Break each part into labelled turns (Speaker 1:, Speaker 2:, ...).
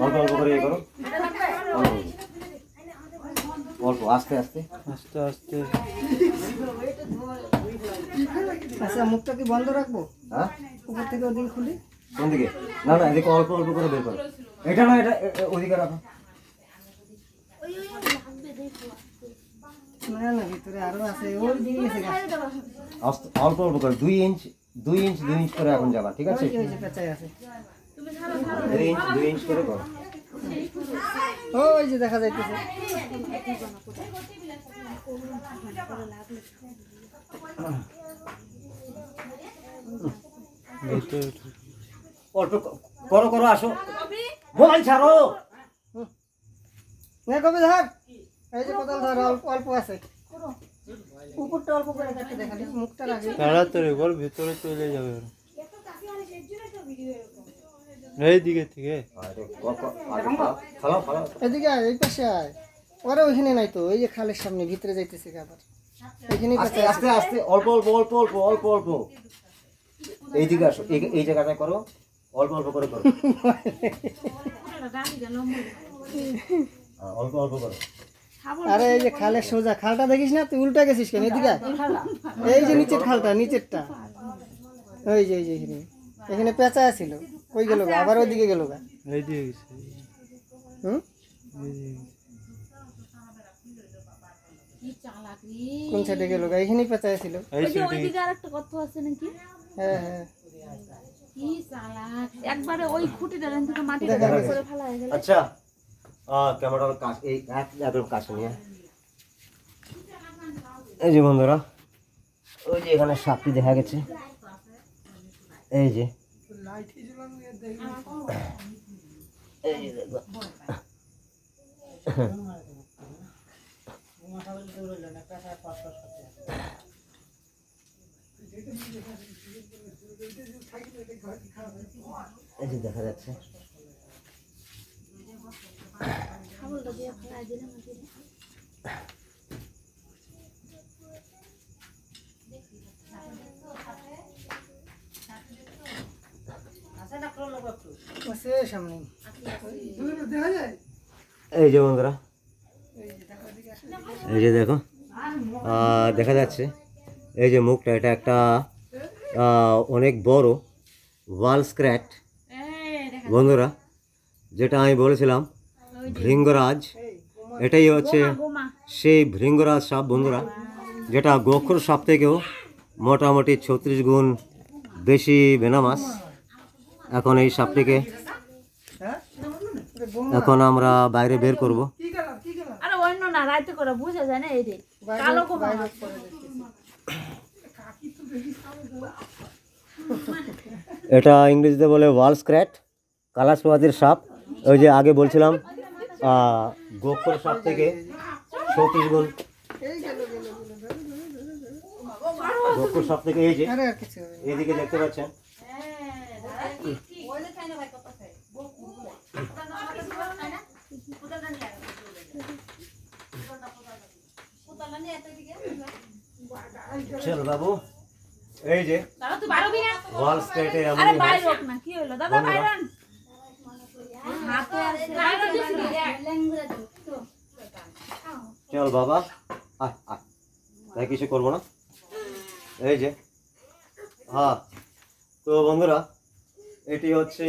Speaker 1: অল্প অল্প করে ইয়ে করো, অল্প আস্তে আস্তে
Speaker 2: আস্তে আস্তে।
Speaker 3: আচ্ছা মুখটা কি বন্ধ রাখবো?
Speaker 1: হ্যাঁ
Speaker 3: উপর থেকে ওদিকে খুলি?
Speaker 1: কোন দিকে? না না এদিকে অল্প অল্প করে বের করো। এটা না এটা ওদিকে রাখো।
Speaker 3: না না ভিতরে আরো আছে, ওই দিকে গেছে গাছ।
Speaker 1: অল্প অল্প করে 2 ইঞ্চ 2 ইঞ্চ 2 ইঞ্চ করে এখন যাবা, ঠিক আছে?
Speaker 3: ওই যে পেঁচাই আছে,
Speaker 1: 2 ইঞ্চ করে করো।
Speaker 3: ওই যে দেখা যাইতেছে।
Speaker 1: অল্প করো করো, আসো মোবাইল ছাড়ো।
Speaker 3: না কবে ধর, এই যে কোদাল ধর, অল্প অল্প আছে, উপরটা অল্প করে কাটতে দেখালি, মুখটা রাখি।
Speaker 2: তাড়াতাড়ি বল, ভিতরে চলে যাবে। এই দিকে থেকে
Speaker 1: ফালাও ফালাও।
Speaker 3: এদিকে আয়, এই পাশে আয়। ওরা ওইখানে নাই তো, ওই যে খালের সামনে ভিতরে যাইতেছে আবার, এইখানে
Speaker 1: আস্তে আস্তে আস্তে অল্প অল্প অল্প অল্প অল্প অল্প। এইদিকে আসো, এই জায়গাটা করো, অল্প অল্প করে করো। অল্প অল্প করো।
Speaker 3: আরে এই যে খালের সোজা, খালটা দেখিস না তুই, উল্টা গেছিস কেন? এদিকে এই যে নিচের খালটা, নিচেরটা, ওই যে এখানে এখানে পেঁচা ছিল, কই গেল গা? আবার ওইদিকে গেল গা।
Speaker 2: এই দিকে গেছে,
Speaker 3: হুম
Speaker 2: এই দিকে।
Speaker 3: কোন সাইডে গেল গা? এখানেই পেঁচা ছিল।
Speaker 2: এই সাইডে
Speaker 4: ওইদিকে আরেকটা কত আছে নাকি?
Speaker 3: হ্যাঁ হ্যাঁ
Speaker 4: কি চালাক, একবারে ওই খুঁটিটা থেকে মাটিটা বের করে ফেলা হয়ে গেল।
Speaker 1: আচ্ছা ক্যামেরার কাজ এই একদম কাছে নিয়ে, এই যে বন্ধুরা, ওই যে এখানে সাপটি দেখা গেছে, এই যে এই যে দেখো। এই যে দেখা যাচ্ছে।
Speaker 4: ছাগলটা দিয়ে ফেলাই দিলে মাটিতে।
Speaker 3: আছে সামনে,
Speaker 1: এই যে বন্ধুরা, এই যে দেখো দেখা যাচ্ছে, এই যে মুখটা, এটা একটা অনেক বড় ওয়াল স্ক্র্যাচ বন্ধুরা, যেটা আমি বলেছিলাম ভৃঙ্গরাজ, এটাই হচ্ছে সেই ভৃঙ্গরাজ সাপ বন্ধুরা, যেটা গোখর সাপ থেকেও মোটামুটি 36 গুণ বেশি ভেনামাস। এখন এই সাপটিকে এখন আমরা বাইরে বের করব।
Speaker 4: আরে অন্য না, রাইতে করে বুঝা যায় না, এই রে কালো গোমা।
Speaker 1: এটা ইংরেজিতে বলে ওয়াল স্ক্র্যাচ, কালার প্রজাতির সাপ। ওই যে আগে বলছিলাম গোখর সাপ থেকে 36 গুণ, গোখর সাপ থেকে। এই যে
Speaker 3: আরে আর কিছু হবে না।
Speaker 1: এইদিকে দেখতে পাচ্ছেন, চল বাবু, এই যে
Speaker 4: দাদা তুই বাইরে না।
Speaker 1: ওয়াল স্ক্র্যাচের
Speaker 4: আরে
Speaker 1: এমনই হয়।
Speaker 4: বাইরে হোক না, কি হলো দাদা? বাইরে হাতে আছে, বাইরে দিছি।
Speaker 1: চল বাবা, আয় আয়, তাই কিছু করবো না। এই যে হ্যাঁ, তো বন্ধুরা, এটি হচ্ছে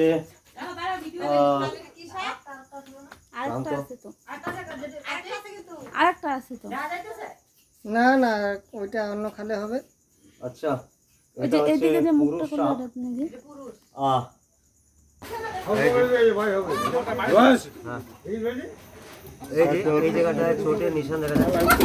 Speaker 4: আরেকটা আছে তো, আরেকটা আছে তো।
Speaker 3: না না, ওইটা অন্য খালে হবে।
Speaker 1: আচ্ছা,
Speaker 4: ওই
Speaker 1: এটা
Speaker 4: যে
Speaker 1: হচ্ছে
Speaker 4: এদিকে যে মুখটা
Speaker 1: পুরুষ
Speaker 4: খোলা
Speaker 1: সাপ।
Speaker 4: এটা নাকি?
Speaker 1: এই জায়গাটায় ছোট নিশান দেখা যাচ্ছে।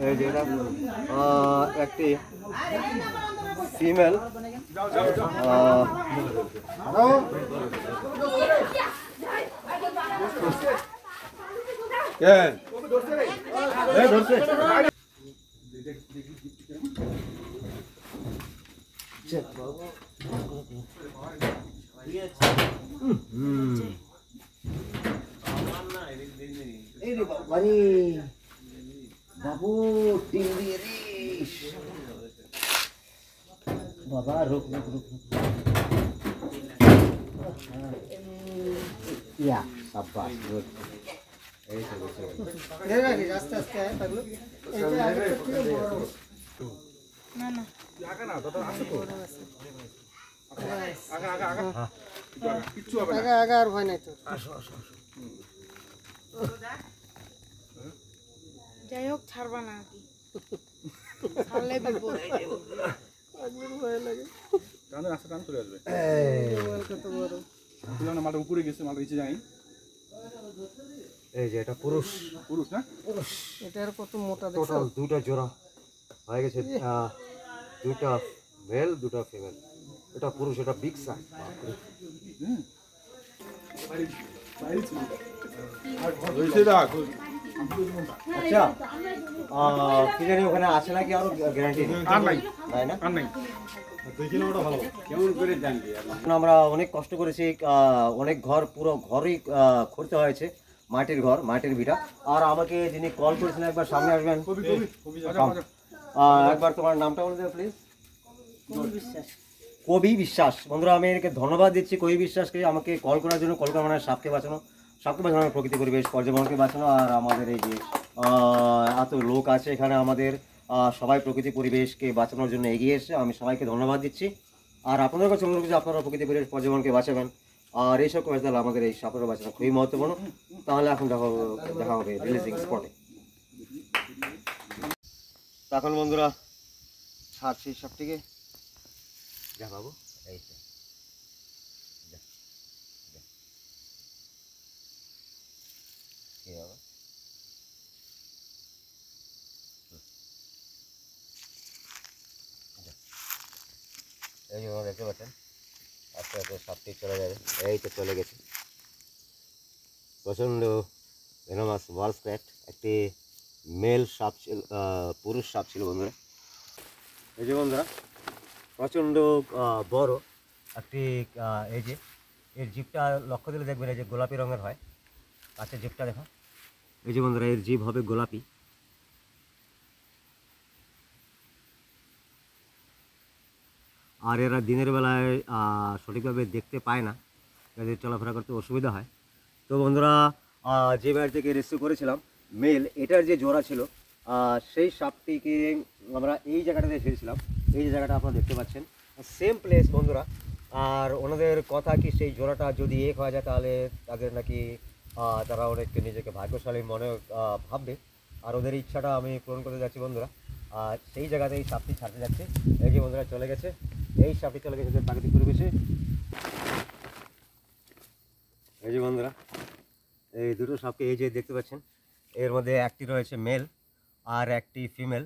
Speaker 1: এই যে এটা একটি ফিমেল, বাবু ও টিঙ্গি রিস বাবা রুক রুক রুক রুক ইয়া সাবাস গুড এই তো বসে
Speaker 3: ধরে রাখিস আস্তে আস্তে পাগলু এইটা আগে থেকে বড়
Speaker 4: না না
Speaker 3: আগা আগা আর ভয় নাই তো
Speaker 4: যাই হোক ছাড়বা না আর কি ছাড়লে বিপদ
Speaker 3: পাগলুর ভয় লাগে
Speaker 5: টানে রাস্তা টান চলে আসবে
Speaker 3: কত বড়
Speaker 5: তুলনা মাঠে উপরে গেছে মাঠে নিচে যাই
Speaker 1: এই যে এটা পুরুষ
Speaker 5: পুরুষ না
Speaker 3: এটা আর কত মোটা দেখছো
Speaker 1: টোটাল দুটো জোড়া হয়ে গেছে দুটো মেল দুটো ফিমেল এটা পুরুষ এটা বিগ সাইজ আচ্ছা কি জানি ওখানে আছে নাকি আরো গ্যারান্টি
Speaker 5: আর নাই
Speaker 1: তাই না
Speaker 5: আর নাই কেমন করে জানবি
Speaker 1: এখন আমরা অনেক কষ্ট করেছি অনেক ঘর পুরো ঘরই করতে হয়েছে মাটির ঘর মাটির ভিটা আর আমাকে যিনি কল করেছিলেন একবার সামনে আসবেন একবার তোমার নামটা বলে দেবে প্লিজ কবি বিশ্বাস বন্ধুরা আমি একে ধন্যবাদ দিচ্ছি কবি বিশ্বাসকে আমাকে কল করার জন্য কল করা মানে সাপকে বাঁচানো প্রকৃতি পরিবেশ পর্যাবরণকে বাঁচানো আর আমাদের এই যে এত লোক আছে এখানে আমাদের সবাই প্রকৃতি পরিবেশকে বাঁচানোর জন্য এগিয়ে এসে আমি সবাইকে ধন্যবাদ দিচ্ছি আর আপনাদের কাছে অনুরোধ যে আপনারা প্রকৃতি পরিবেশ পর্যাবরণকে বাঁচাবেন আর এইসব করে তাহলে আমাদের এই সাপেরও বাঁচানো খুবই মহত্বপূর্ণ তাহলে এখন দেখা হবে রিলিজিং স্পটে এখন বন্ধুরা ছাড়ছি সাপটিকে যা বাবু এই তো কি হবে এই যে দেখতে পাচ্ছেন আস্তে আস্তে সাপটি চলে যাবে এই তো চলে গেছে প্রচণ্ড ভেনোমাস ওয়াল স্ক্র্যাচ একটি মেল সাপ ছিল পুরুষ সাপ ছিল বন্ধুরা এই যে বন্ধুরা প্রচণ্ড বড় একটি এই যে এর জিভটা লক্ষ্য দিলে দেখবেন এই যে গোলাপি রঙের হয় কাছে জিভটা দেখো এই যে বন্ধুরা এর জিভ হবে গোলাপি আর এরা দিনের বেলায় সঠিকভাবে দেখতে পায় না এদের চলাফেরা করতে অসুবিধা হয় তো বন্ধুরা যে বাড়ি থেকে রেস্কিউ করেছিলাম মেল এটার যে জোড়া ছিল সেই সাপটিকে আমরা এই জায়গাটাতে ছেড়েছিলাম এই যে জায়গাটা আপনারা দেখতে পাচ্ছেন সেম প্লেস বন্ধুরা আর ওনাদের কথা কি সেই জোড়াটা যদি এক হয়ে যায় তাহলে তাদের নাকি তারা অনেক নিজেকে ভাগ্যশালী মনে ভাববে আর ওদের ইচ্ছাটা আমি পূরণ করতে যাচ্ছি বন্ধুরা আর সেই জায়গাতে এই সাপটি ছাড়তে যাচ্ছে এই যে বন্ধুরা চলে গেছে এই সাপটি চলে গেছে প্রাকৃতিক পরিবেশে এই যে বন্ধুরা এই দুটো সাপকে এই যে দেখতে পাচ্ছেন এর মধ্যে একটি রয়েছে মেল আর একটি ফিমেল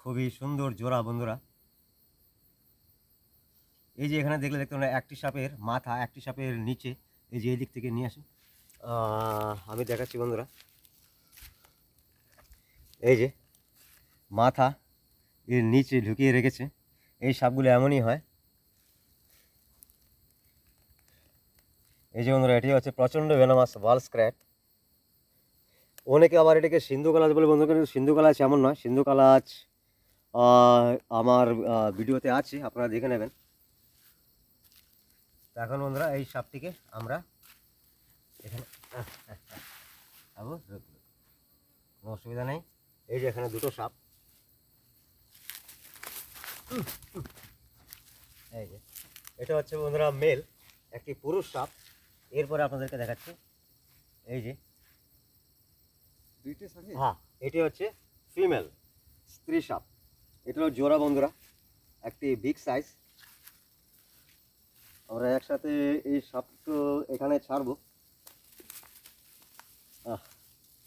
Speaker 1: খুবই সুন্দর জোড়া বন্ধুরা এই যে এখানে দেখলে দেখতে পাবেন একটি সাপের মাথা একটি সাপের নিচে এই যে এই দিক থেকে নিয়ে আসুন আমি দেখাচ্ছি বন্ধুরা এই যে মাথা এর নিচে ঢুকিয়ে রেখেছে এই সাপগুলো এমনই হয় এই যে বন্ধুরা এটি হচ্ছে প্রচণ্ড ভেনোমাস ওয়াল স্ক্র্যাচ অনেকে আবার এটাকে সিন্ধু কালাজ বলে বন্ধুরা কিন্তু সিন্ধু কালাজ এমন নয় সিন্ধু কালাজ আমার ভিডিওতে আছে আপনারা দেখে নেবেন এখন বন্ধুরা এই সাপটিকে আমরা এখানে কোনো অসুবিধা নেই এই যে এখানে দুটো সাপ এই যে এটা হচ্ছে বন্ধুরা মেল একটি পুরুষ সাপ এরপরে আপনাদেরকে দেখাচ্ছি এই যে হ্যাঁ এটি হচ্ছে ফিমেল স্ত্রী সাপ এটা হলো জোড়া বন্ধুরা একটি বিগ সাইজ আমরা একসাথে এই সাপটা এখানে ছাড়বো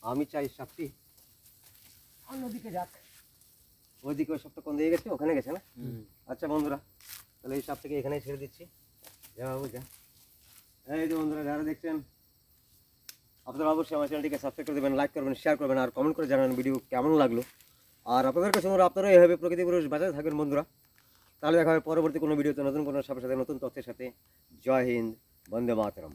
Speaker 1: আমি চাই সাপটি অন্যদিকে যাক ওইদিকে ওই সাপটা কোন দিকে গেছে ওখানে গেছে না আচ্ছা বন্ধুরা তাহলে এই সাপটাকে এখানেই ছেড়ে দিচ্ছি যা বাবু যা এই যে বন্ধুরা যারা দেখছেন আপনারা অবশ্যই আমার চ্যানেলটিকে সাবস্ক্রাইব করে দেবেন লাইক করবেন শেয়ার করবেন আর কমেন্ট করে জানাবেন ভিডিও কেমন লাগলো আর আপনাদের কাছে আপনারা এভাবে প্রকৃতি পরিবেশ বাঁচাতে থাকবেন বন্ধুরা তাহলে দেখা হবে পরবর্তী কোনো ভিডিওতে নতুন কোনো সাপের সাথে নতুন তথ্যের সাথে জয় হিন্দ বন্দে মাতরম